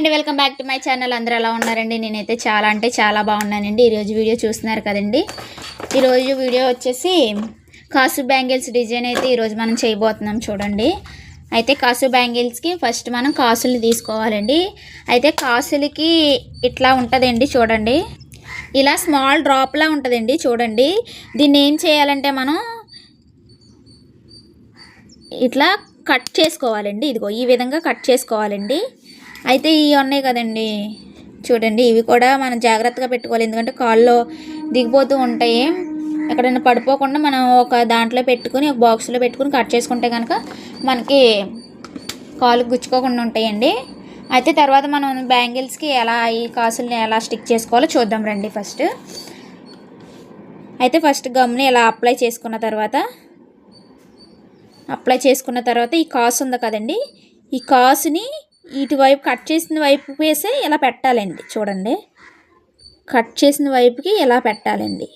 అండి, welcome back to my channel. అందరూ ఎలా ఉన్నారండి? నేనైతే చాలా అంటే చాలా బాగున్నానండి. ఈరోజు వీడియో చూస్తున్నారు కదండి. ఈరోజు వీడియో వచ్చేసి కాసు బ్యాంగిల్స్ డిజైన్ అయితే ఈరోజు మనం చేయబోతున్నాం. చూడండి, అయితే కాసు బ్యాంగిల్స్కి ఫస్ట్ మనం కాసులు తీసుకోవాలండి. అయితే కాసులకి ఇట్లా ఉంటుందండి. చూడండి, ఇలా స్మాల్ డ్రాప్లా ఉంటుందండి. చూడండి, దీన్ని ఏం చేయాలంటే మనం ఇట్లా కట్ చేసుకోవాలండి. ఇదిగో ఈ విధంగా కట్ చేసుకోవాలండి. అయితే ఇవి ఉన్నాయి కదండి, చూడండి, ఇవి కూడా మనం జాగ్రత్తగా పెట్టుకోవాలి. ఎందుకంటే కాల్లో దిగిపోతూ ఉంటాయి. ఎక్కడైనా పడిపోకుండా మనం ఒక దాంట్లో పెట్టుకుని ఒక బాక్స్లో పెట్టుకుని కట్ చేసుకుంటే కనుక మనకి కాలు గుచ్చుకోకుండా ఉంటాయండి. అయితే తర్వాత మనం బ్యాంగిల్స్కి ఎలా ఈ కాసుల్ని ఎలా స్టిక్ చేసుకోవాలో చూద్దాం రండి. ఫస్ట్ గమ్ని ఇలా అప్లై చేసుకున్న తర్వాత ఈ కాసు ఉంది కదండి, ఈ కాసుని ఇటువైపు కట్ చేసిన వైపు వేసి ఇలా పెట్టాలండి. చూడండి, కట్ చేసిన వైపుకి ఇలా పెట్టాలండి.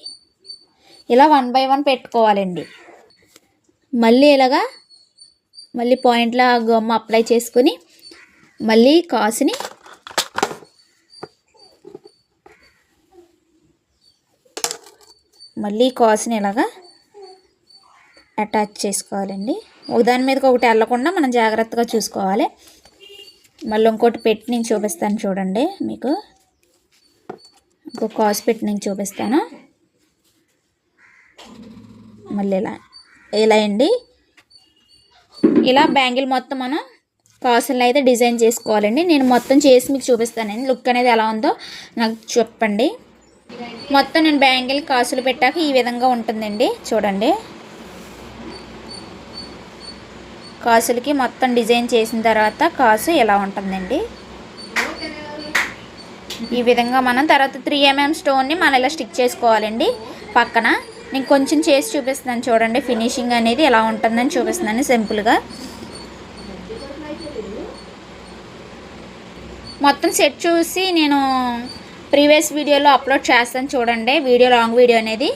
ఇలా 1 by 1 పెట్టుకోవాలండి. మళ్ళీ ఇలాగా పాయింట్లో గమ్ అప్లై చేసుకుని మళ్ళీ కాసుని ఇలాగా అటాచ్ చేసుకోవాలండి. ఒకదాని మీదకి ఒకటి వెళ్ళకుండా మనం జాగ్రత్తగా చూసుకోవాలి. మళ్ళీ ఇంకోటి పెట్టి నేను చూపిస్తాను. చూడండి, మీకు ఇంకో కాసు పెట్టి నేను చూపిస్తాను. మళ్ళీ ఇలా అండి, ఇలా బ్యాంగిల్ మొత్తం మనం కాసులను అయితే డిజైన్ చేసుకోవాలండి. నేను మొత్తం చేసి మీకు చూపిస్తానండి. లుక్ అనేది ఎలా ఉందో నాకు చెప్పండి. మొత్తం నేను బ్యాంగిల్ కాసులు పెట్టాక ఈ విధంగా ఉంటుందండి. చూడండి, కాసులకి మొత్తం డిజైన్ చేసిన తర్వాత కాసు ఎలా ఉంటుందండి. ఈ విధంగా మనం తర్వాత 3 mm స్టోన్ని మనం ఇలా స్టిక్ చేసుకోవాలండి. పక్కన నేను కొంచెం చేసి చూపిస్తున్నాను. చూడండి, ఫినిషింగ్ అనేది ఎలా ఉంటుందని చూపిస్తున్నాను సింపుల్గా. మొత్తం సెట్ చూసి నేను ప్రీవియస్ వీడియోలో అప్లోడ్ చేస్తాను. చూడండి, లాంగ్ వీడియో అనేది